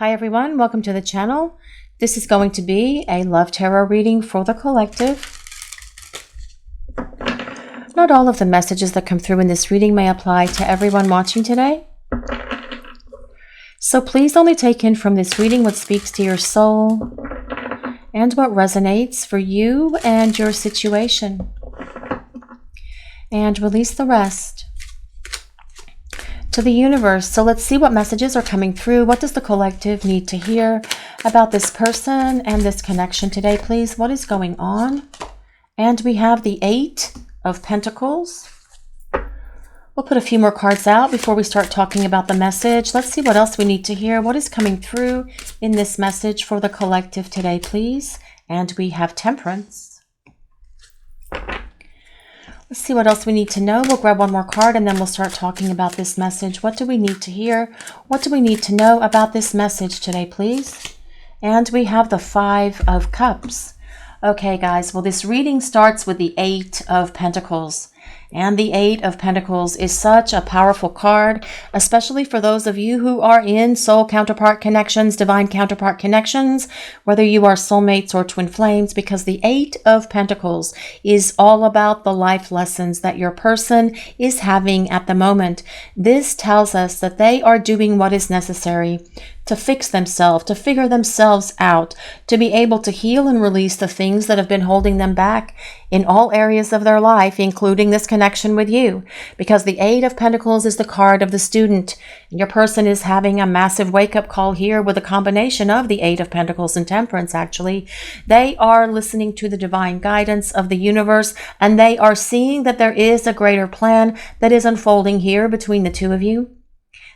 Hi everyone, welcome to the channel. This is going to be a love tarot reading for the collective. Not all of the messages that come through in this reading may apply to everyone watching today. So please only take in from this reading what speaks to your soul and what resonates for you and your situation. And release the rest to the universe. So let's see what messages are coming through. What does the collective need to hear about this person and this connection today, please? What is going on? And we have the 8 of Pentacles. We'll put a few more cards out before we start talking about the message. Let's see what else we need to hear. What is coming through in this message for the collective today, please? And we have Temperance. Let's see what else we need to know. We'll grab one more card and then we'll start talking about this message. What do we need to hear? What do we need to know about this message today, please? And we have the 5 of Cups. Okay, guys, well, this reading starts with the 8 of Pentacles. And the 8 of Pentacles is such a powerful card, especially for those of you who are in soul counterpart connections, divine counterpart connections, whether you are soulmates or twin flames, because the 8 of Pentacles is all about the life lessons that your person is having at the moment. This tells us that they are doing what is necessary to fix themselves, to figure themselves out, to be able to heal and release the things that have been holding them back in all areas of their life, including this connection with you. Because the 8 of Pentacles is the card of the student. And your person is having a massive wake-up call here with a combination of the 8 of Pentacles and Temperance, actually. They are listening to the divine guidance of the universe, and they are seeing that there is a greater plan that is unfolding here between the two of you.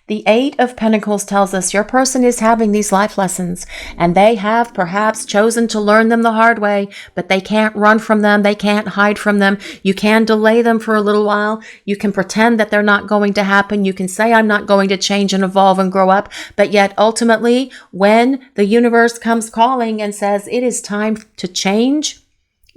The 8 of Pentacles tells us your person is having these life lessons, and they have perhaps chosen to learn them the hard way, but they can't run from them. They can't hide from them. You can delay them for a little while. You can pretend that they're not going to happen. You can say, I'm not going to change and evolve and grow up. But yet ultimately, when the universe comes calling and says it is time to change,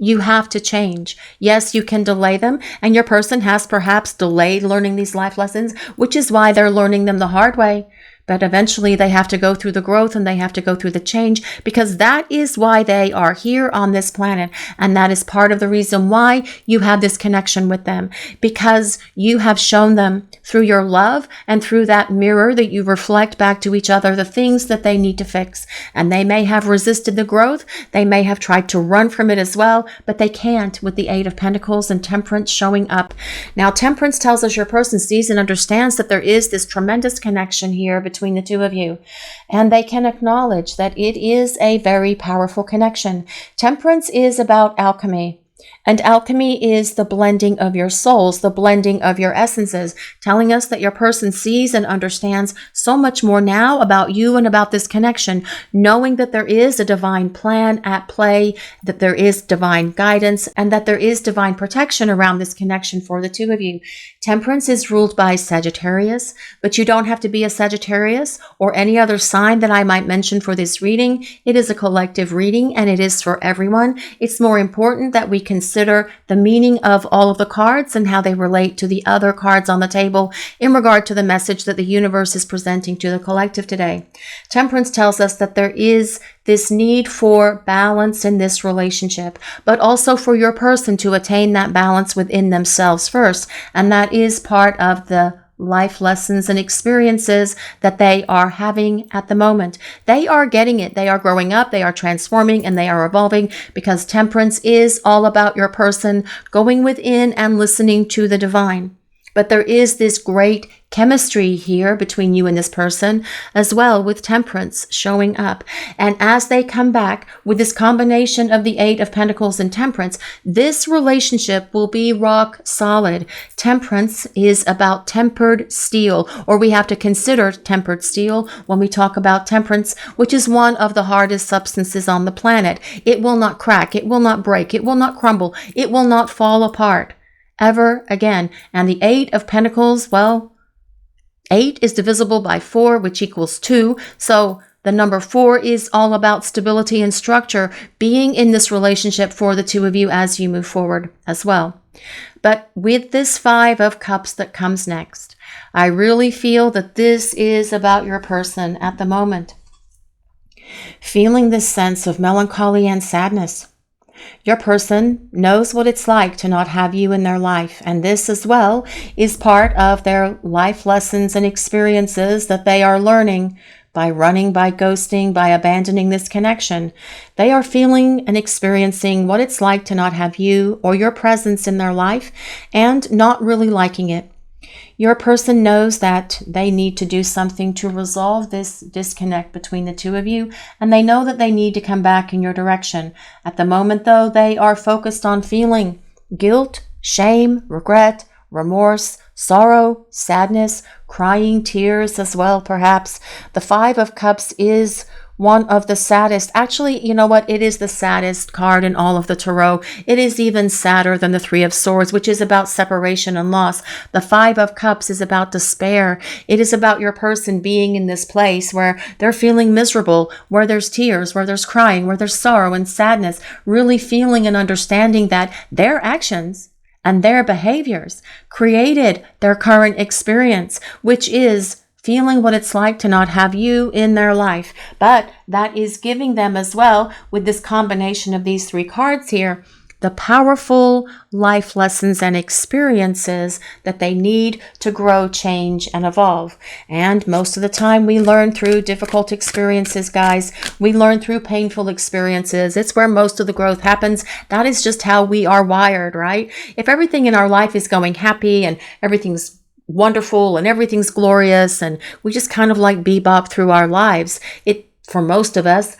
you have to change. Yes, you can delay them, and your person has perhaps delayed learning these life lessons, which is why they're learning them the hard way. But eventually they have to go through the growth and they have to go through the change, because that is why they are here on this planet. And that is part of the reason why you have this connection with them, because you have shown them through your love and through that mirror that you reflect back to each other the things that they need to fix. And they may have resisted the growth. They may have tried to run from it as well, but they can't with the 8 of Pentacles and Temperance showing up. Now, Temperance tells us your person sees and understands that there is this tremendous connection here between the two of you, and they can acknowledge that it is a very powerful connection. Temperance is about alchemy. And alchemy is the blending of your souls, the blending of your essences, telling us that your person sees and understands so much more now about you and about this connection, knowing that there is a divine plan at play, that there is divine guidance, and that there is divine protection around this connection for the two of you. Temperance is ruled by Sagittarius, but you don't have to be a Sagittarius or any other sign that I might mention for this reading. It is a collective reading, and it is for everyone. It's more important that we consider the meaning of all of the cards and how they relate to the other cards on the table in regard to the message that the universe is presenting to the collective today. Temperance tells us that there is this need for balance in this relationship, but also for your person to attain that balance within themselves first. And that is part of the life lessons and experiences that they are having at the moment. They are getting it. They are growing up, they are transforming, and they are evolving, because Temperance is all about your person going within and listening to the divine. But there is this great chemistry here between you and this person as well, with Temperance showing up. And as they come back with this combination of the 8 of Pentacles and Temperance, this relationship will be rock solid. Temperance is about tempered steel, or we have to consider tempered steel when we talk about Temperance, which is one of the hardest substances on the planet. It will not crack, it will not break, it will not crumble, it will not fall apart ever again. And the 8 of Pentacles, well, 8 is divisible by 4, which equals 2. So the number 4 is all about stability and structure being in this relationship for the two of you as you move forward as well. But with this 5 of Cups that comes next, I really feel that this is about your person at the moment. feeling this sense of melancholy and sadness. Your person knows what it's like to not have you in their life, and this as well is part of their life lessons and experiences that they are learning by running, by ghosting, by abandoning this connection. They are feeling and experiencing what it's like to not have you or your presence in their life and not really liking it. Your person knows that they need to do something to resolve this disconnect between the two of you, and they know that they need to come back in your direction. At the moment, though, they are focused on feeling guilt, shame, regret, remorse, sorrow, sadness, crying tears as well, perhaps. The Five of Cups is one of the saddest. Actually, you know what? It is the saddest card in all of the tarot. It is even sadder than the Three of Swords, which is about separation and loss. The Five of Cups is about despair. It is about your person being in this place where they're feeling miserable, where there's tears, where there's crying, where there's sorrow and sadness, really feeling and understanding that their actions and their behaviors created their current experience, which is feeling what it's like to not have you in their life. But that is giving them as well, with this combination of these three cards here, the powerful life lessons and experiences that they need to grow, change, and evolve. And most of the time we learn through difficult experiences, guys. We learn through painful experiences. It's where most of the growth happens. That is just how we are wired, right? If everything in our life is going happy and everything's wonderful and everything's glorious and we just kind of like bebop through our lives, for most of us,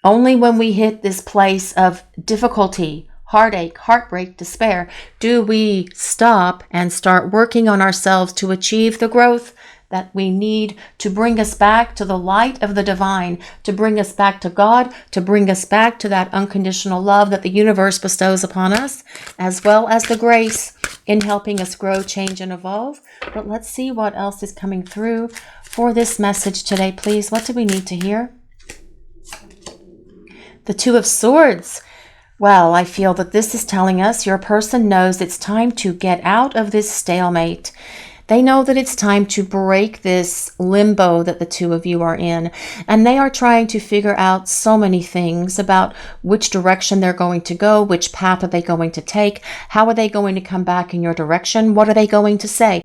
only when we hit this place of difficulty, heartache, heartbreak, despair, do we stop and start working on ourselves to achieve the growth that we need to bring us back to the light of the divine, to bring us back to God, to bring us back to that unconditional love that the universe bestows upon us, as well as the grace in helping us grow, change, and evolve. But let's see what else is coming through for this message today, please. What do we need to hear? The Two of Swords. Well, I feel that this is telling us your person knows it's time to get out of this stalemate. They know that it's time to break this limbo that the two of you are in. And they are trying to figure out so many things about which direction they're going to go, which path are they going to take, how are they going to come back in your direction, what are they going to say.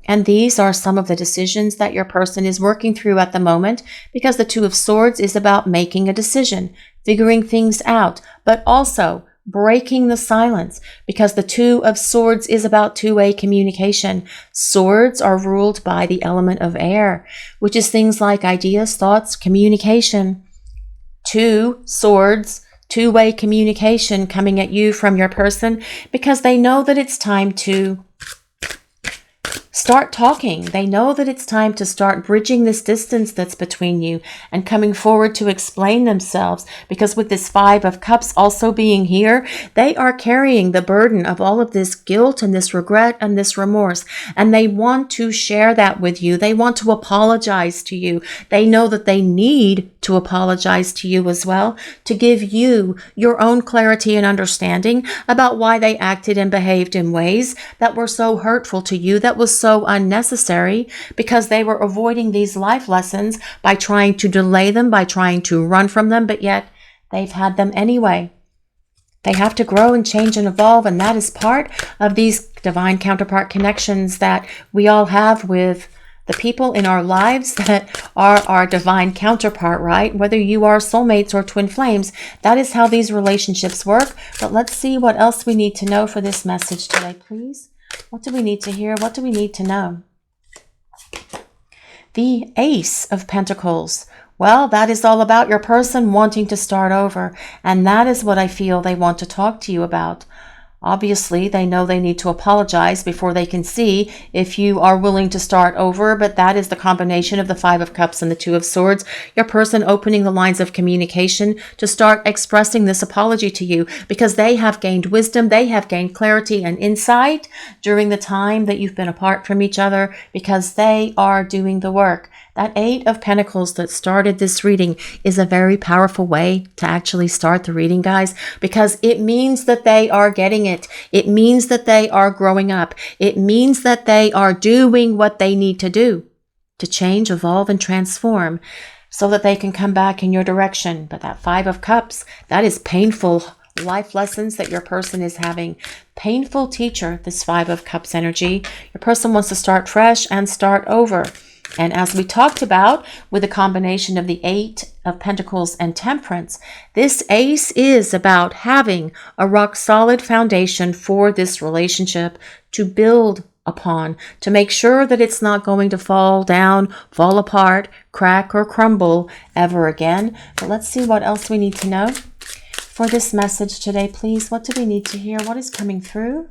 And these are some of the decisions that your person is working through at the moment, because the Two of Swords is about making a decision, figuring things out, but also breaking the silence, because the Two of Swords is about two-way communication. Swords are ruled by the element of air, which is things like ideas, thoughts, communication. Two swords, two-way communication coming at you from your person, because they know that it's time to start talking. They know that it's time to start bridging this distance that's between you and coming forward to explain themselves, because with this Five of Cups also being here, they are carrying the burden of all of this guilt and this regret and this remorse, and they want to share that with you. They want to apologize to you. They know that they need to apologize to you as well, to give you your own clarity and understanding about why they acted and behaved in ways that were so hurtful to you, that was so unnecessary, because they were avoiding these life lessons by trying to delay them, by trying to run from them, but yet they've had them anyway. They have to grow and change and evolve, and that is part of these divine counterpart connections that we all have with the people in our lives that are our divine counterpart, right? Whether you are soulmates or twin flames, that is how these relationships work. But let's see what else we need to know for this message today, please. What do we need to hear? What do we need to know? The Ace of Pentacles. Well, that is all about your person wanting to start over. And that is what I feel they want to talk to you about. Obviously, they know they need to apologize before they can see if you are willing to start over, but that is the combination of the Five of Cups and the Two of Swords. Your person opening the lines of communication to start expressing this apology to you, because they have gained wisdom, they have gained clarity and insight during the time that you've been apart from each other, because they are doing the work. That Eight of Pentacles that started this reading is a very powerful way to actually start the reading, guys, because it means that they are getting it. It means that they are growing up. It means that they are doing what they need to do to change, evolve, and transform. so that they can come back in your direction. But that Five of Cups, that is painful life lessons that your person is having. Painful teacher, this Five of Cups energy. Your person wants to start fresh and start over. And as we talked about with the combination of the Eight of Pentacles and Temperance, this Ace is about having a rock solid foundation for this relationship to build upon, to make sure that it's not going to fall down, fall apart, crack, or crumble ever again. But let's see what else we need to know for this message today, please. What do we need to hear? What is coming through?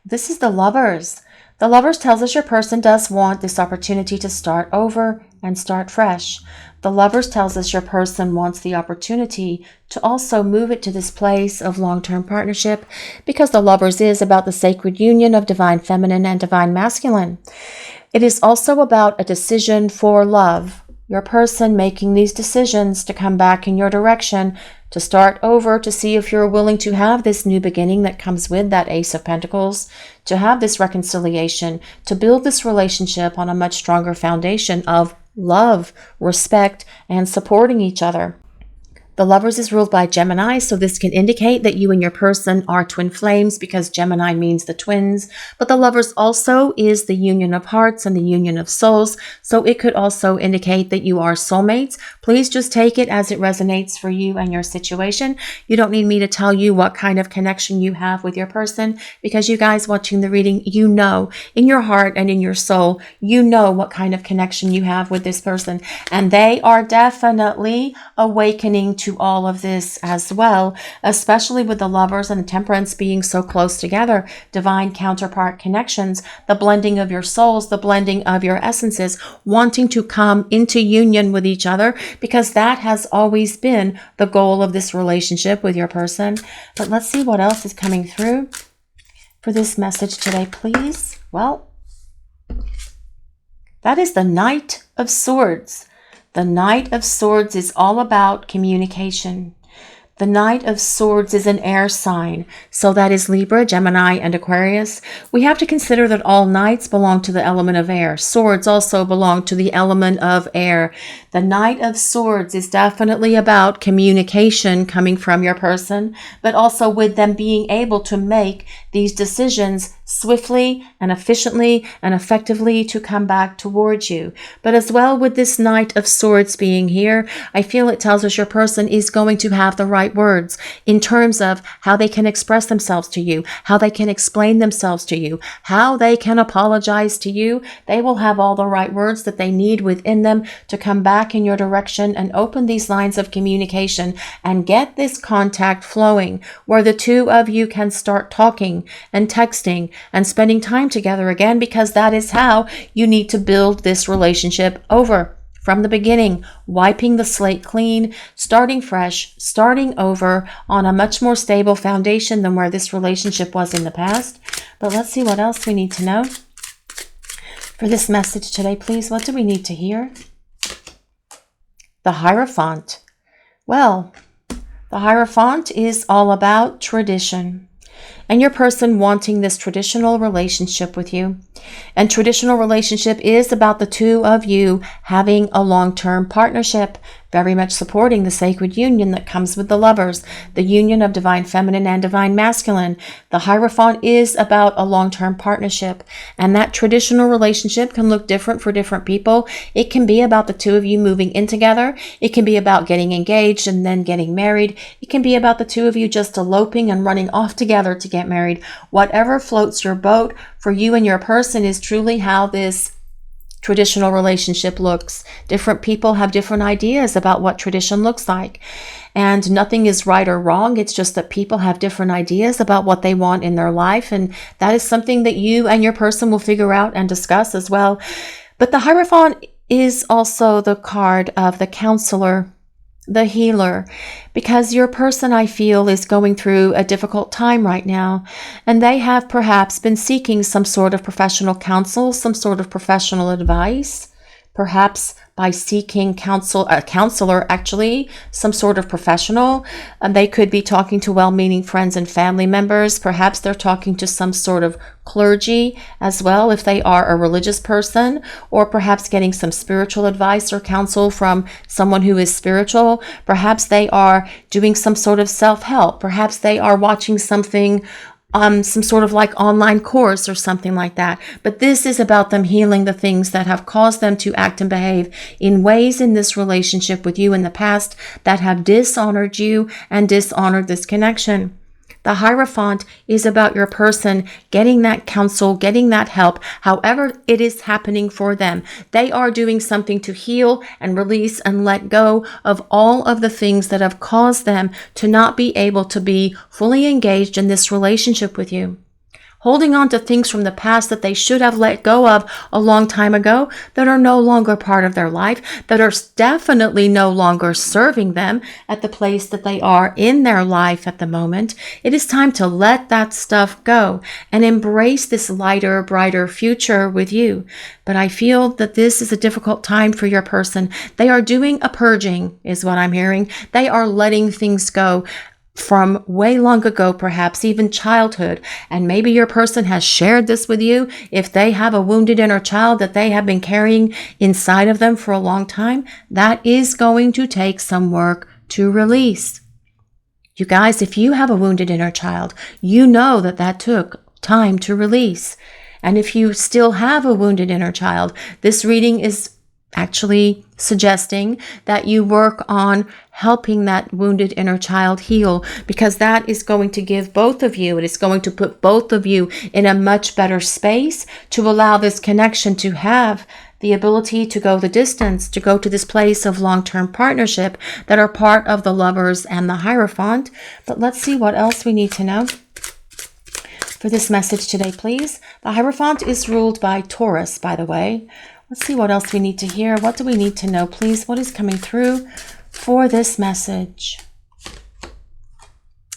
This is the Lovers. The Lovers tells us your person does want this opportunity to start over and start fresh. The Lovers tells us your person wants the opportunity to also move it to this place of long-term partnership, because the Lovers is about the sacred union of divine feminine and divine masculine. It is also about a decision for love. Your person making these decisions to come back in your direction, to start over, to see if you're willing to have this new beginning that comes with that Ace of Pentacles, to have this reconciliation, to build this relationship on a much stronger foundation of love, respect, and supporting each other. The Lovers is ruled by Gemini, so this can indicate that you and your person are twin flames, because Gemini means the twins. But the Lovers also is the union of hearts and the union of souls, so it could also indicate that you are soulmates. Please just take it as it resonates for you and your situation. You don't need me to tell you what kind of connection you have with your person, because you guys watching the reading, you know in your heart and in your soul, you know what kind of connection you have with this person. And they are definitely awakening to all of this as well, especially with the Lovers and the Temperance being so close together. Divine counterpart connections, the blending of your souls, the blending of your essences, wanting to come into union with each other, because that has always been the goal of this relationship with your person. But let's see what else is coming through for this message today, please. Well, that is the Knight of Swords. The Knight of Swords is all about communication. The Knight of Swords is an air sign, so that is Libra, Gemini, and Aquarius. We have to consider that all knights belong to the element of air. Swords also belong to the element of air. The Knight of Swords is definitely about communication coming from your person, but also with them being able to make these decisions swiftly and efficiently and effectively to come back towards you. But as well, with this Knight of Swords being here, I feel it tells us your person is going to have the right words in terms of how they can express themselves to you, how they can explain themselves to you, how they can apologize to you. They will have all the right words that they need within them to come back in your direction and open these lines of communication and get this contact flowing, where the two of you can start talking and texting and spending time together again, because that is how you need to build this relationship over from the beginning, wiping the slate clean, starting fresh, starting over on a much more stable foundation than where this relationship was in the past. But let's see what else we need to know for this message today, please. What do we need to hear? The Hierophant. Well, the Hierophant is all about tradition, and your person wanting this traditional relationship with you. And traditional relationship is about the two of you having a long-term partnership, very much supporting the sacred union that comes with the Lovers, the union of divine feminine and divine masculine. The Hierophant is about a long-term partnership, and that traditional relationship can look different for different people. It can be about the two of you moving in together. It can be about getting engaged and then getting married. It can be about the two of you just eloping and running off together to get married. Whatever floats your boat for you and your person is truly how this traditional relationship looks. Different people have different ideas about what tradition looks like, and nothing is right or wrong. It's just that people have different ideas about what they want in their life, and that is something that you and your person will figure out and discuss as well. But the Hierophant is also the card of the counselor, the healer, because your person, I feel, is going through a difficult time right now, and they have perhaps been seeking some sort of professional counsel, some sort of professional advice, perhaps by seeking counsel, a counselor, actually, some sort of professional. They could be talking to well-meaning friends and family members. Perhaps they're talking to some sort of clergy as well, if they are a religious person, or perhaps getting some spiritual advice or counsel from someone who is spiritual. Perhaps they are doing some sort of self-help. Perhaps they are watching something, some sort of like online course or something like that. But this is about them healing the things that have caused them to act and behave in ways in this relationship with you in the past that have dishonored you and dishonored this connection. The Hierophant is about your person getting that counsel, getting that help, however it is happening for them. They are doing something to heal and release and let go of all of the things that have caused them to not be able to be fully engaged in this relationship with you. Holding on to things from the past that they should have let go of a long time ago, that are no longer part of their life, that are definitely no longer serving them at the place that they are in their life at the moment. It is time to let that stuff go and embrace this lighter, brighter future with you. But I feel that this is a difficult time for your person. They are doing a purging, is what I'm hearing. They are letting things go from way long ago, perhaps even childhood. And maybe your person has shared this with you. If they have a wounded inner child that they have been carrying inside of them for a long time, that is going to take some work to release. You guys, if you have a wounded inner child, you know that that took time to release. And if you still have a wounded inner child, this reading is actually suggesting that you work on helping that wounded inner child heal, because that is going to give both of you, it is going to put both of you in a much better space to allow this connection to have the ability to go the distance, to go to this place of long-term partnership that are part of the Lovers and the Hierophant. But let's see what else we need to know for this message today, please. The Hierophant is ruled by Taurus, by the way. Let's see what else we need to hear. What do we need to know, please? What is coming through for this message?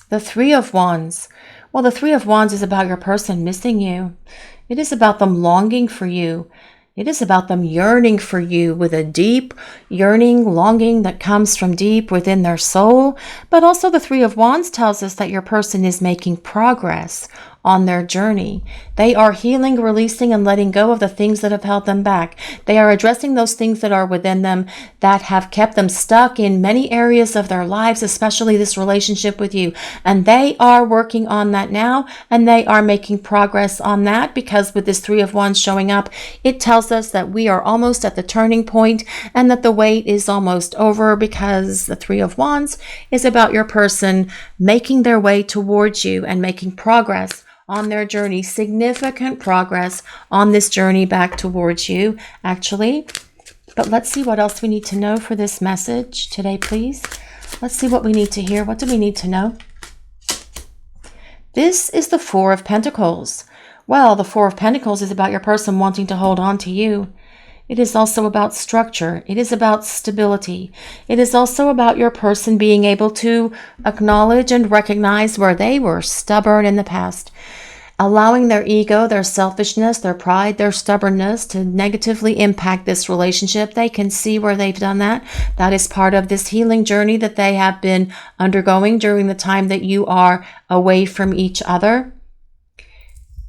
The Three of Wands. Well, the Three of Wands is about your person missing you. It is about them longing for you. It is about them yearning for you with a deep yearning, longing that comes from deep within their soul. But also the Three of Wands tells us that your person is making progress on their journey. They are healing, releasing, and letting go of the things that have held them back. They are addressing those things that are within them that have kept them stuck in many areas of their lives, especially this relationship with you. And they are working on that now, and they are making progress on that, because with this Three of Wands showing up, it tells us that we are almost at the turning point and that the wait is almost over, because the Three of Wands is about your person making their way towards you and making progress on their journey, significant progress on this journey back towards you, actually. But let's see what else we need to know for this message today, please. Let's see what we need to hear. What do we need to know? This is the Four of Pentacles. Well, the Four of Pentacles is about your person wanting to hold on to you. It is also about structure. It is about stability. It is also about your person being able to acknowledge and recognize where they were stubborn in the past, allowing their ego, their selfishness, their pride, their stubbornness to negatively impact this relationship. They can see where they've done that. That is part of this healing journey that they have been undergoing during the time that you are away from each other.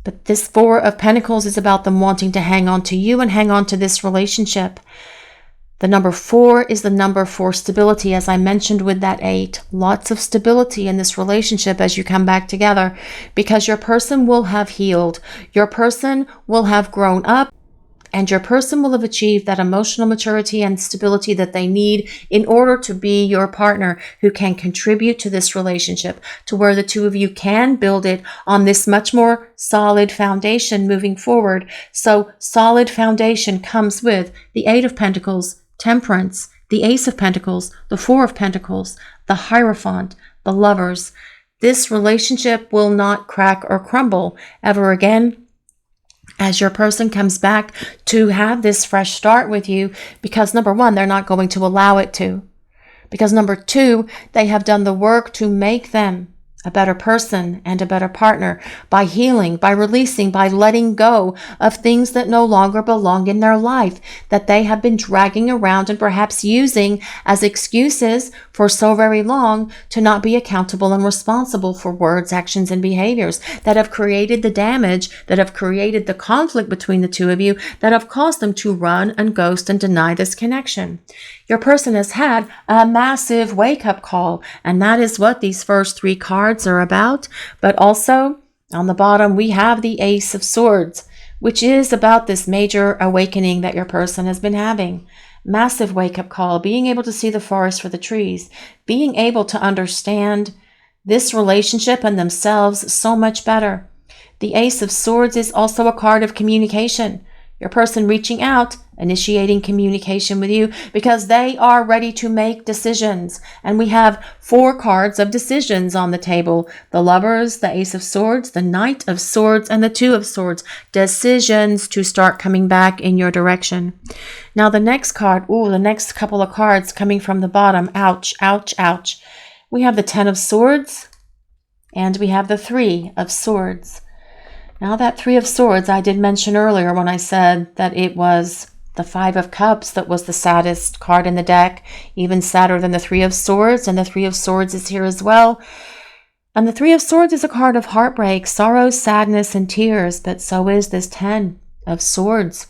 But this Four of Pentacles is about them wanting to hang on to you and hang on to this relationship. The number 4 is the number for stability, as I mentioned with that 8. Lots of stability in this relationship as you come back together, because your person will have healed. Your person will have grown up, and your person will have achieved that emotional maturity and stability that they need in order to be your partner who can contribute to this relationship, to where the two of you can build it on this much more solid foundation moving forward. So solid foundation comes with the 8 of Pentacles, Temperance, the Ace of Pentacles, the Four of Pentacles, the Hierophant, the Lovers. This relationship will not crack or crumble ever again as your person comes back to have this fresh start with you, because number 1, they're not going to allow it to. Because number 2, they have done the work to make them a better person and a better partner, by healing, by releasing, by letting go of things that no longer belong in their life, that they have been dragging around and perhaps using as excuses for so very long to not be accountable and responsible for words, actions, and behaviors that have created the damage, that have created the conflict between the two of you, that have caused them to run and ghost and deny this connection. Your person has had a massive wake-up call, and that is what these first 3 cards are about. But also, on the bottom, we have the Ace of Swords, which is about this major awakening that your person has been having. Massive wake-up call, being able to see the forest for the trees, being able to understand this relationship and themselves so much better. The Ace of Swords is also a card of communication. Your person reaching out, initiating communication with you because they are ready to make decisions. And we have 4 cards of decisions on the table. The Lovers, the Ace of Swords, the Knight of Swords, and the Two of Swords. Decisions to start coming back in your direction. Now the next card, the next couple of cards coming from the bottom. Ouch, ouch, ouch. We have the 10 of Swords and we have the 3 of Swords. Now that 3 of Swords, I did mention earlier when I said that it was the 5 of Cups that was the saddest card in the deck, even sadder than the 3 of Swords, and the 3 of Swords is here as well. And the 3 of Swords is a card of heartbreak, sorrow, sadness, and tears, but so is this 10 of Swords.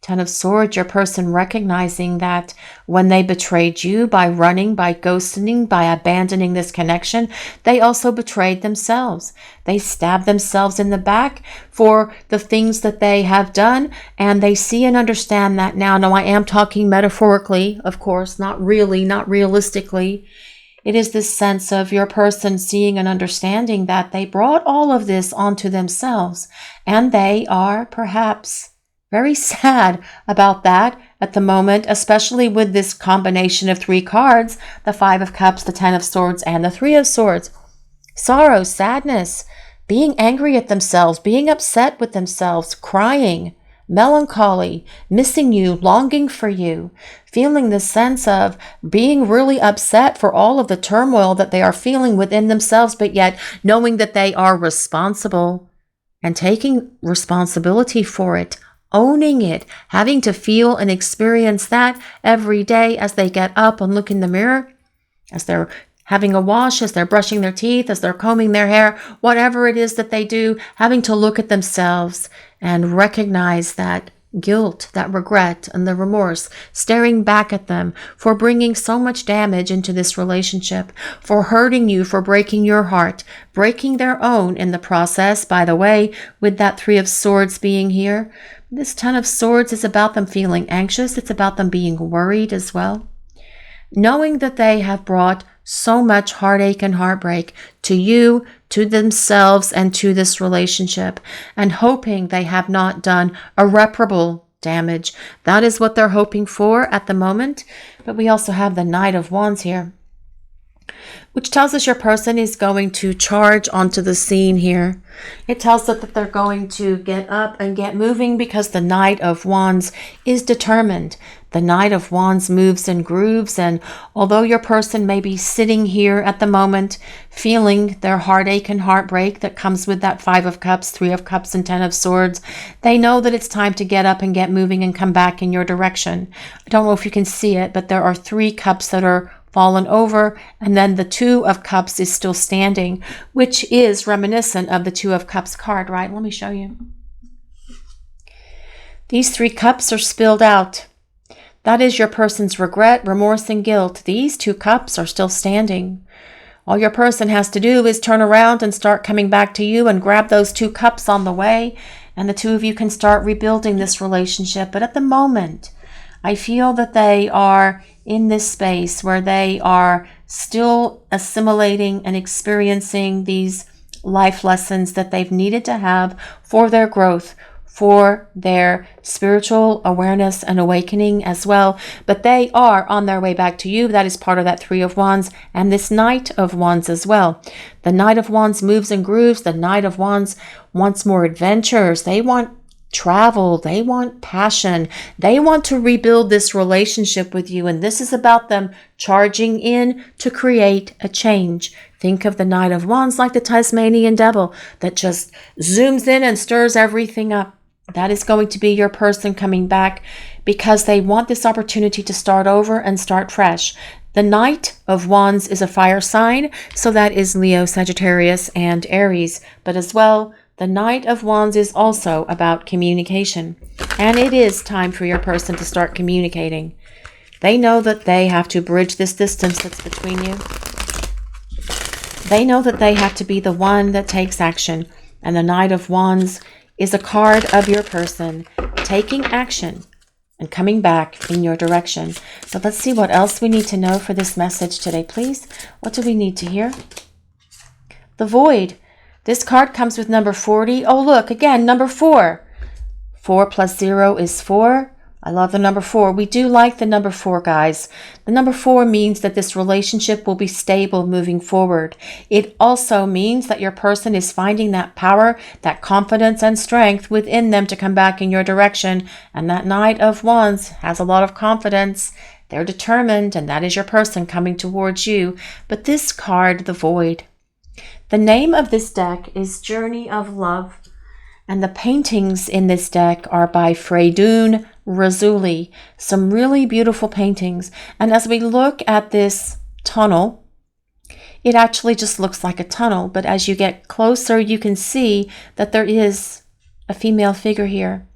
10 of Swords, your person recognizing that when they betrayed you by running, by ghosting, by abandoning this connection, they also betrayed themselves. They stabbed themselves in the back for the things that they have done, and they see and understand that now. Now, I am talking metaphorically, of course, not really, not realistically. It is this sense of your person seeing and understanding that they brought all of this onto themselves, and they are perhaps very sad about that at the moment, especially with this combination of 3 cards, the 5 of Cups, the 10 of Swords, and the 3 of Swords. Sorrow, sadness, being angry at themselves, being upset with themselves, crying, melancholy, missing you, longing for you, feeling this sense of being really upset for all of the turmoil that they are feeling within themselves, but yet knowing that they are responsible and taking responsibility for it. Owning it, having to feel and experience that every day as they get up and look in the mirror, as they're having a wash, as they're brushing their teeth, as they're combing their hair, whatever it is that they do, having to look at themselves and recognize that guilt, that regret, and the remorse staring back at them for bringing so much damage into this relationship, for hurting you, for breaking your heart, breaking their own in the process, by the way, with that 3 of Swords being here. This 10 of Swords is about them feeling anxious. It's about them being worried as well. Knowing that they have brought so much heartache and heartbreak to you, to themselves, and to this relationship, and hoping they have not done irreparable damage. That is what they're hoping for at the moment. But we also have the Knight of Wands here, which tells us your person is going to charge onto the scene here. It tells us that they're going to get up and get moving because the Knight of Wands is determined. The Knight of Wands moves and grooves, and although your person may be sitting here at the moment feeling their heartache and heartbreak that comes with that 5 of Cups, 3 of Cups, and 10 of Swords, they know that it's time to get up and get moving and come back in your direction. I don't know if you can see it, but there are 3 cups that are fallen over, and then the 2 of Cups is still standing, which is reminiscent of the 2 of Cups card, right? Let me show you. These 3 cups are spilled out. That is your person's regret, remorse, and guilt. These 2 cups are still standing. All your person has to do is turn around and start coming back to you and grab those 2 cups on the way, and the 2 of you can start rebuilding this relationship. But at the moment, I feel that they are in this space where they are still assimilating and experiencing these life lessons that they've needed to have for their growth, for their spiritual awareness and awakening as well. But they are on their way back to you. That is part of that 3 of Wands and this Knight of Wands as well. The Knight of Wands moves and grooves. The Knight of Wands wants more adventures. They want travel. They want passion. They want to rebuild this relationship with you. And this is about them charging in to create a change. Think of the Knight of Wands like the Tasmanian devil that just zooms in and stirs everything up. That is going to be your person coming back because they want this opportunity to start over and start fresh. The Knight of Wands is a fire sign, so that is Leo, Sagittarius, and Aries. But as well, the Knight of Wands is also about communication. And it is time for your person to start communicating. They know that they have to bridge this distance that's between you. They know that they have to be the one that takes action. And the Knight of Wands is a card of your person taking action and coming back in your direction. So let's see what else we need to know for this message today, please. What do we need to hear? The Void. This card comes with number 40. Oh, look, again, number 4. 4 plus 0 is 4. I love the number 4. We do like the number 4, guys. The number 4 means that this relationship will be stable moving forward. It also means that your person is finding that power, that confidence and strength within them to come back in your direction. And that Knight of Wands has a lot of confidence. They're determined, and that is your person coming towards you. But this card, the Void. The name of this deck is Journey of Love. And the paintings in this deck are by Freydun Razuli. Some really beautiful paintings. And as we look at this tunnel, it actually just looks like a tunnel. But as you get closer, you can see that there is a female figure here.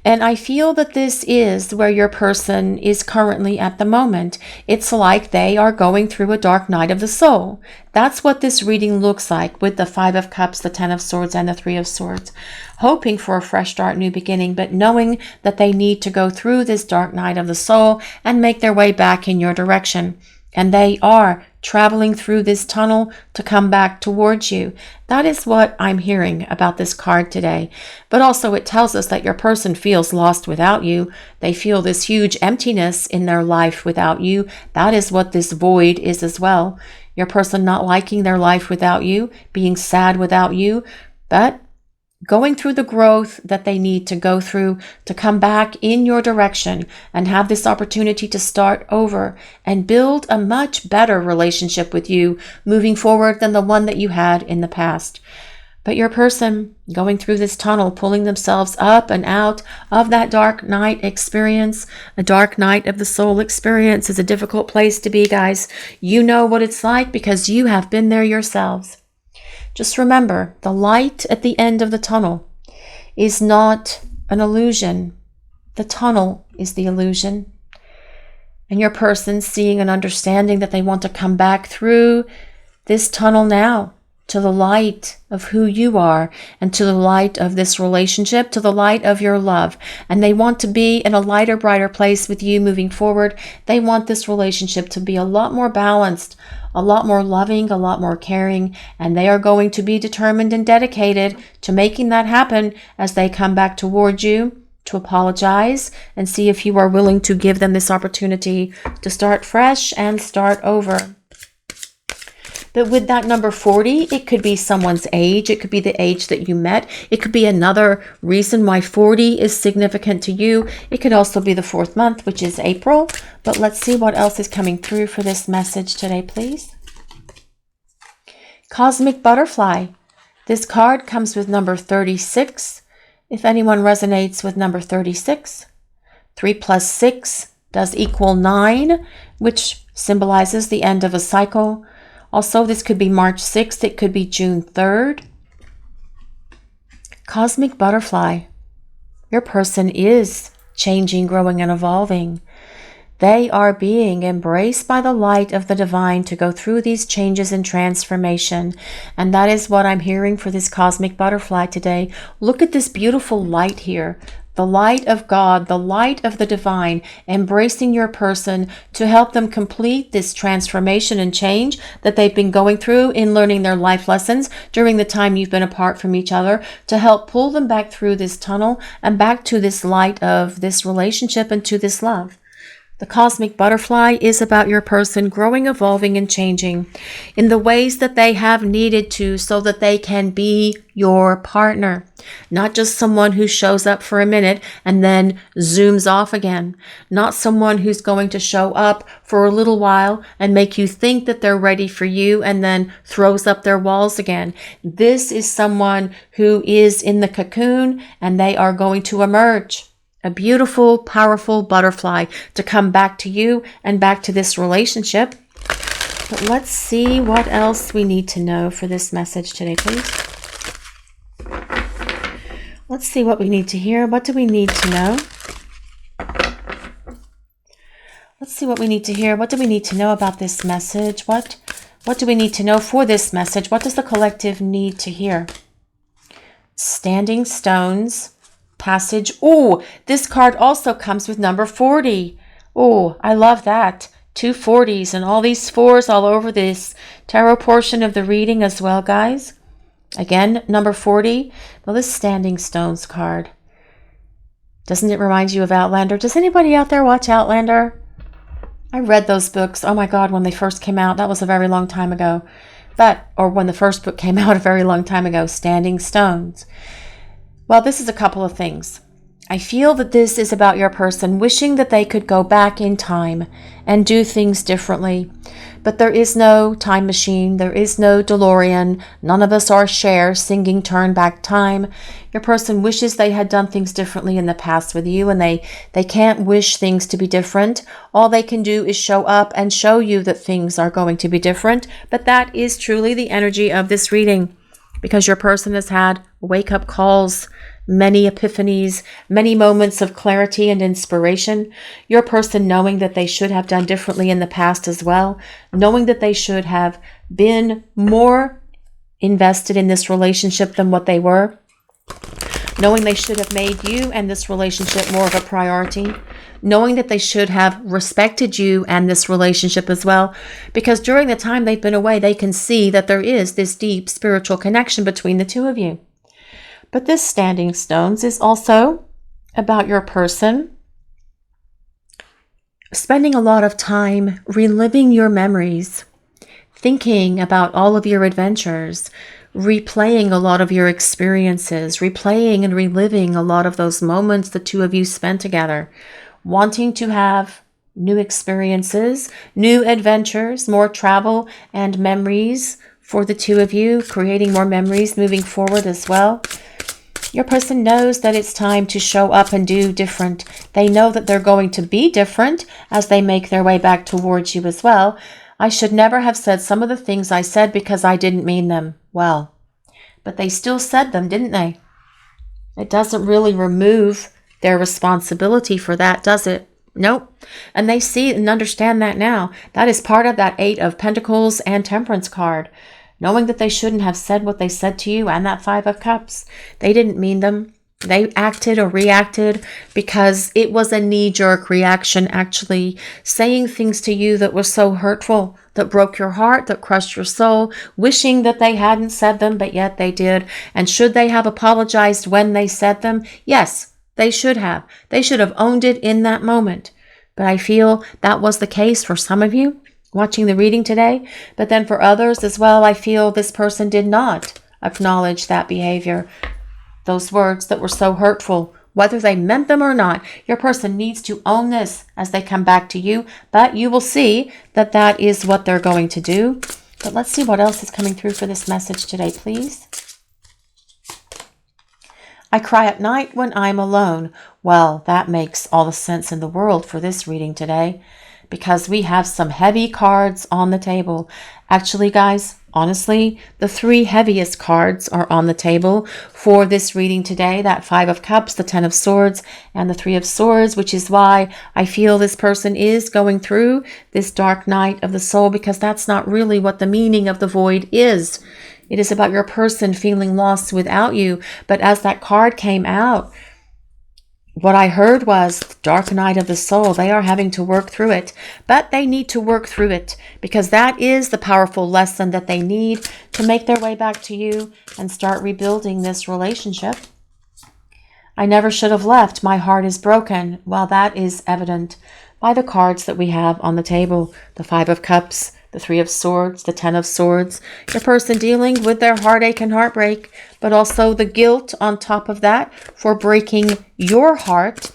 And I feel that this is where your person is currently at the moment. It's like they are going through a dark night of the soul. That's what this reading looks like with the 5 of Cups, the 10 of Swords, and the 3 of Swords. Hoping for a fresh start, new beginning, but knowing that they need to go through this dark night of the soul and make their way back in your direction. And they are traveling through this tunnel to come back towards you. That is what I'm hearing about this card today. But also it tells us that your person feels lost without you. They feel this huge emptiness in their life without you. That is what this void is as well. Your person not liking their life without you, being sad without you, but going through the growth that they need to go through to come back in your direction and have this opportunity to start over and build a much better relationship with you moving forward than the one that you had in the past. But your person going through this tunnel, pulling themselves up and out of that dark night experience, a dark night of the soul experience is a difficult place to be, guys. You know what it's like because you have been there yourselves. Just remember, the light at the end of the tunnel is not an illusion. The tunnel is the illusion. And your person seeing and understanding that they want to come back through this tunnel now to the light of who you are and to the light of this relationship, to the light of your love. And they want to be in a lighter, brighter place with you moving forward. They want this relationship to be a lot more balanced, a lot more loving, a lot more caring, and they are going to be determined and dedicated to making that happen as they come back towards you to apologize and see if you are willing to give them this opportunity to start fresh and start over. But with that number 40, it could be someone's age. It could be the age that you met. It could be another reason why 40 is significant to you. It could also be the 4th month, which is April. But let's see what else is coming through for this message today, please. Cosmic Butterfly. This card comes with number 36. If anyone resonates with number 36, 3 plus 6 does equal 9, which symbolizes the end of a cycle. Also, this could be March 6th. It could be June 3rd. Cosmic Butterfly. Your person is changing, growing, and evolving. They are being embraced by the light of the divine to go through these changes and transformation. And that is what I'm hearing for this Cosmic Butterfly today. Look at this beautiful light here. The light of God, the light of the divine, embracing your person to help them complete this transformation and change that they've been going through in learning their life lessons during the time you've been apart from each other, to help pull them back through this tunnel and back to this light of this relationship and to this love. The cosmic butterfly is about your person growing, evolving, and changing in the ways that they have needed to so that they can be your partner. Not just someone who shows up for a minute and then zooms off again. Not someone who's going to show up for a little while and make you think that they're ready for you and then throws up their walls again. This is someone who is in the cocoon and they are going to emerge. A beautiful, powerful butterfly to come back to you and back to this relationship. But let's see what else we need to know for this message today, please. Let's see what we need to hear. What do we need to know? Let's see what we need to hear. What do we need to know about this message? What do we need to know for this message? What does the collective need to hear? Standing stones. Passage. Oh, this card also comes with number 40. Oh, I love that. 2 40s and all these 4s all over this tarot portion of the reading as well, guys. Again, number 40. Well, this Standing Stones card. Doesn't it remind you of Outlander? Does anybody out there watch Outlander? I read those books. Oh my God, when they first came out. That was a very long time ago. Or when the first book came out a very long time ago. Standing Stones. Well, this is a couple of things. I feel that this is about your person wishing that they could go back in time and do things differently. But there is no time machine. There is no DeLorean. None of us are Cher singing Turn Back Time. Your person wishes they had done things differently in the past with you, and they can't wish things to be different. All they can do is show up and show you that things are going to be different. But that is truly the energy of this reading, because your person has had wake-up calls, many epiphanies, many moments of clarity and inspiration. Your person knowing that they should have done differently in the past as well, knowing that they should have been more invested in this relationship than what they were, knowing they should have made you and this relationship more of a priority, knowing that they should have respected you and this relationship as well, because during the time they've been away, they can see that there is this deep spiritual connection between the two of you. But this Standing Stones is also about your person spending a lot of time reliving your memories, thinking about all of your adventures, replaying a lot of your experiences, replaying and reliving a lot of those moments the two of you spent together, wanting to have new experiences, new adventures, more travel and memories for the two of you, creating more memories moving forward as well. Your person knows that it's time to show up and do different. They know that they're going to be different as they make their way back towards you as well. I should never have said some of the things I said because I didn't mean them well. But they still said them, didn't they? It doesn't really remove their responsibility for that, does it? Nope. And they see and understand that now. That is part of that 8 of Pentacles and Temperance card. Knowing that they shouldn't have said what they said to you, and that 5 of Cups. They didn't mean them. They acted or reacted because it was a knee-jerk reaction, actually saying things to you that were so hurtful, that broke your heart, that crushed your soul, wishing that they hadn't said them, but yet they did. And should they have apologized when they said them? Yes, they should have. They should have owned it in that moment. But I feel that was the case for some of you watching the reading today. But then for others as well, I feel this person did not acknowledge that behavior. Those words that were so hurtful, whether they meant them or not, your person needs to own this as they come back to you. But you will see that that is what they're going to do. But let's see what else is coming through for this message today, please. I cry at night when I'm alone. Well, that makes all the sense in the world for this reading today, because we have some heavy cards on the table. Actually, guys, honestly, the 3 heaviest cards are on the table for this reading today. That 5 of Cups, the 10 of Swords, and the 3 of Swords, which is why I feel this person is going through this dark night of the soul, because that's not really what the meaning of the void is. It is about your person feeling lost without you. But as that card came out, what I heard was dark night of the soul. They are having to work through it, but they need to work through it because that is the powerful lesson that they need to make their way back to you and start rebuilding this relationship. I never should have left. My heart is broken. Well, that is evident. by the cards that we have on the table. The Five of Cups, the Three of Swords, the Ten of Swords. Your person dealing with their heartache and heartbreak, but also the guilt on top of that for breaking your heart.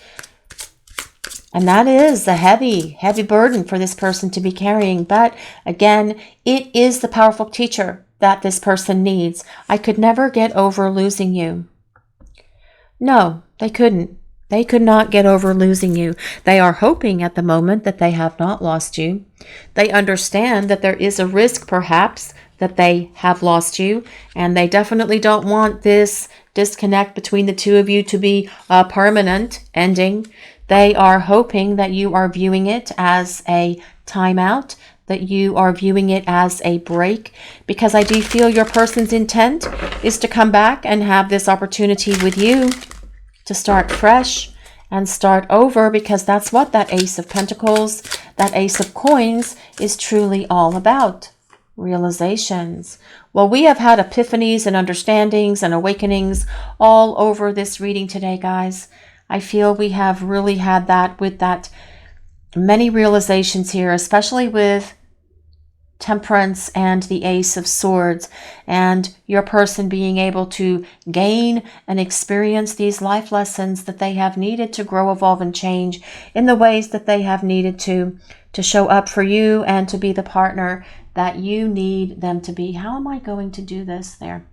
And that is a heavy, heavy burden for this person to be carrying. But again, it is the powerful teacher that this person needs. I could never get over losing you. No, they couldn't. They could not get over losing you. They are hoping at the moment that they have not lost you. They understand that there is a risk, perhaps, that they have lost you. And they definitely don't want this disconnect between the two of you to be a permanent ending. They are hoping that you are viewing it as a timeout, that you are viewing it as a break, because I do feel your person's intent is to come back and have this opportunity with you to start fresh and start over, because that's what that Ace of Pentacles, that Ace of Coins is truly all about. Realizations. Well, we have had epiphanies and understandings and awakenings all over this reading today, guys. I feel we have really had that with that many realizations here, especially with Temperance and the Ace of Swords, and your person being able to gain and experience these life lessons that they have needed to grow, evolve, and change in the ways that they have needed to show up for you and to be the partner that you need them to be. How am I going to do this there?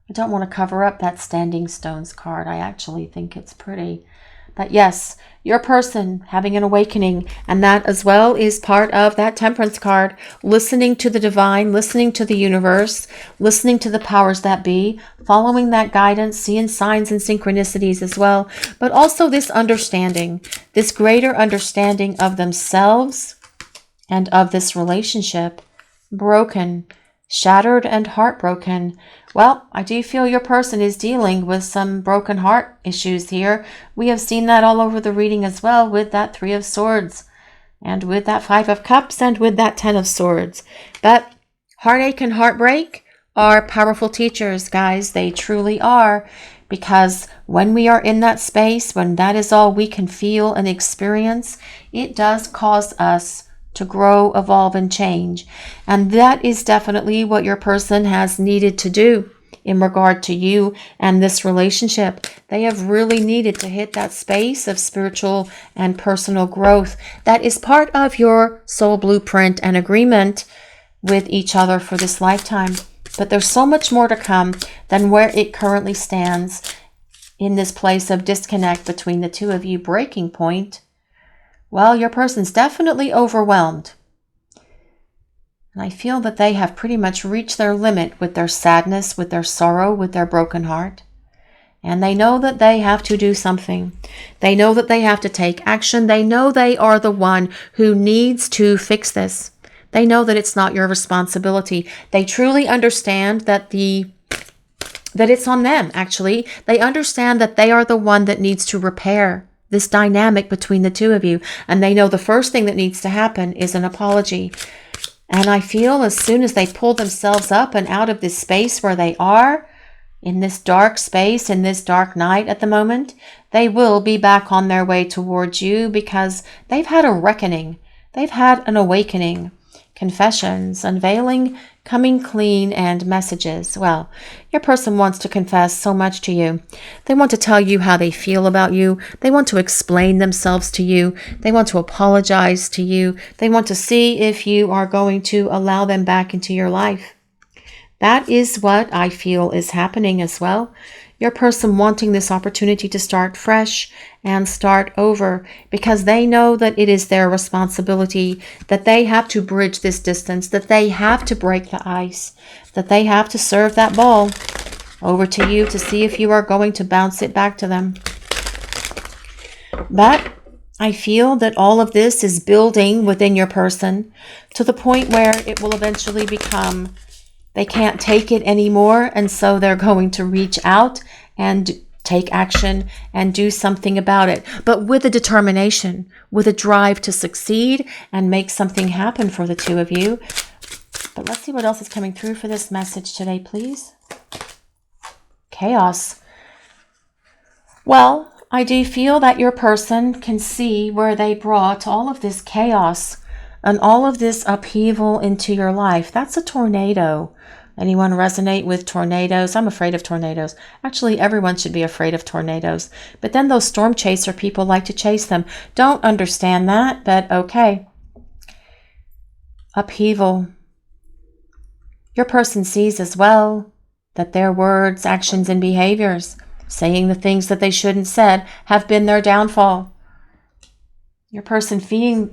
I don't want to cover up that Standing Stones card. I actually think it's pretty. But yes, your person having an awakening, and that as well is part of that Temperance card. Listening to the divine, listening to the universe, listening to the powers that be, following that guidance, seeing signs and synchronicities as well. But also this understanding, this greater understanding of themselves and of this relationship. Broken, shattered, and heartbroken. Well, I do feel your person is dealing with some broken heart issues here. We have seen that all over the reading as well, with that Three of Swords and with that Five of Cups and with that Ten of Swords. But heartache and heartbreak are powerful teachers, guys. They truly are, because when we are in that space, when that is all we can feel and experience, it does cause us to grow, evolve, and change. And that is definitely what your person has needed to do in regard to you and this relationship. They have really needed to hit that space of spiritual and personal growth. That is part of your soul blueprint and agreement with each other for this lifetime. But there's so much more to come than where it currently stands in this place of disconnect between the two of you, breaking point. Well, your person's definitely overwhelmed. And I feel that they have pretty much reached their limit with their sadness, with their sorrow, with their broken heart. And they know that they have to do something. They know that they have to take action. They know they are the one who needs to fix this. They know that it's not your responsibility. They truly understand that it's on them, actually. They understand that they are the one that needs to repair this dynamic between the two of you. And they know the first thing that needs to happen is an apology. And I feel as soon as they pull themselves up and out of this space where they are, in this dark space, in this dark night at the moment, they will be back on their way towards you, because they've had a reckoning. They've had an awakening. Confessions, unveiling, coming clean, and messages. Well, your person wants to confess so much to you. They want to tell you how they feel about you. They want to explain themselves to you. They want to apologize to you. They want to see if you are going to allow them back into your life. That is what I feel is happening as well. Your person wanting this opportunity to start fresh and start over, because they know that it is their responsibility, that they have to bridge this distance, that they have to break the ice, that they have to serve that ball over to you to see if you are going to bounce it back to them. But I feel that all of this is building within your person to the point where it will eventually become they can't take it anymore, and so they're going to reach out and take action and do something about it, but with a determination, with a drive to succeed and make something happen for the two of you. But let's see what else is coming through for this message today, please. Chaos. Well, I do feel that your person can see where they brought all of this chaos and all of this upheaval into your life. That's a tornado. Anyone resonate with tornadoes? I'm afraid of tornadoes. Actually, everyone should be afraid of tornadoes. But then those storm chaser people like to chase them. Don't understand that, but okay. Upheaval. Your person sees as well that their words, actions, and behaviors, saying the things that they shouldn't said, have been their downfall. Your person feeling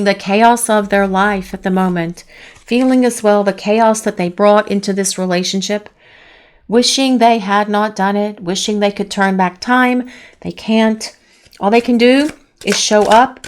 the chaos of their life at the moment, feeling as well the chaos that they brought into this relationship, wishing they had not done it, wishing they could turn back time. They can't. All they can do is show up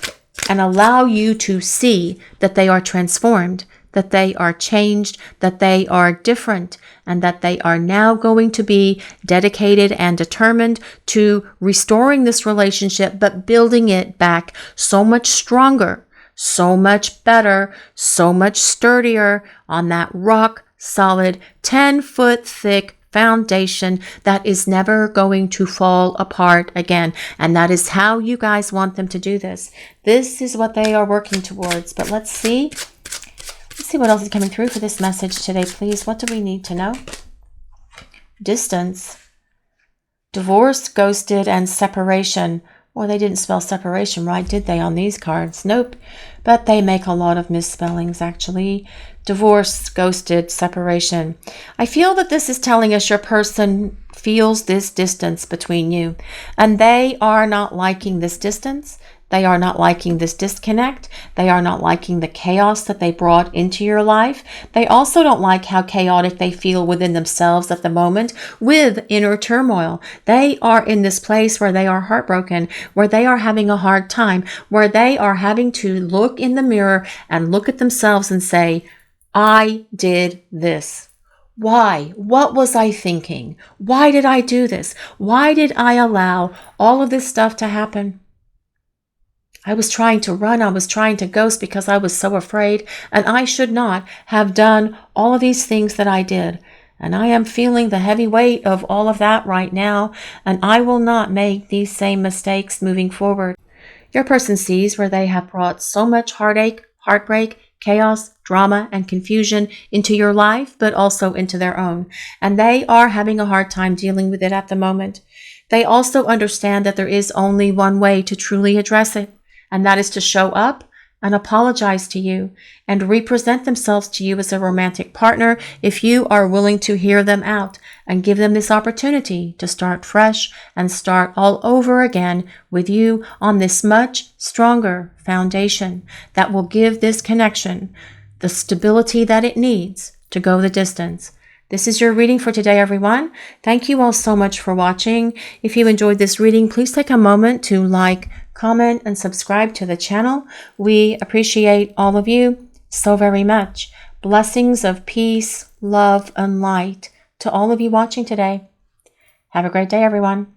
and allow you to see that they are transformed, that they are changed, that they are different, and that they are now going to be dedicated and determined to restoring this relationship, but building it back so much stronger, so much better, so much sturdier on that rock solid 10-foot thick foundation that is never going to fall apart again. And that is how you guys want them to do this. This is what they are working towards. But let's see. Let's see what else is coming through for this message today, please. What do we need to know? Distance, divorce, ghosted, and separation. Well, they didn't spell separation right, did they, on these cards? Nope. But they make a lot of misspellings, actually. Divorce, ghosted, separation. I feel that this is telling us your person feels this distance between you. And they are not liking this distance. They are not liking this disconnect. They are not liking the chaos that they brought into your life. They also don't like how chaotic they feel within themselves at the moment with inner turmoil. They are in this place where they are heartbroken, where they are having a hard time, where they are having to look in the mirror and look at themselves and say, I did this. Why? What was I thinking? Why did I do this? Why did I allow all of this stuff to happen? I was trying to run. I was trying to ghost because I was so afraid, and I should not have done all of these things that I did. And I am feeling the heavy weight of all of that right now, and I will not make these same mistakes moving forward. Your person sees where they have brought so much heartache, heartbreak, chaos, drama, and confusion into your life, but also into their own. And they are having a hard time dealing with it at the moment. They also understand that there is only one way to truly address it. And that is to show up and apologize to you and represent themselves to you as a romantic partner if you are willing to hear them out and give them this opportunity to start fresh and start all over again with you on this much stronger foundation that will give this connection the stability that it needs to go the distance. This is your reading for today, everyone. Thank you all so much for watching. If you enjoyed this reading, please take a moment to like, comment, and subscribe to the channel. We appreciate all of you so very much. Blessings of peace, love, and light to all of you watching today. Have a great day, everyone.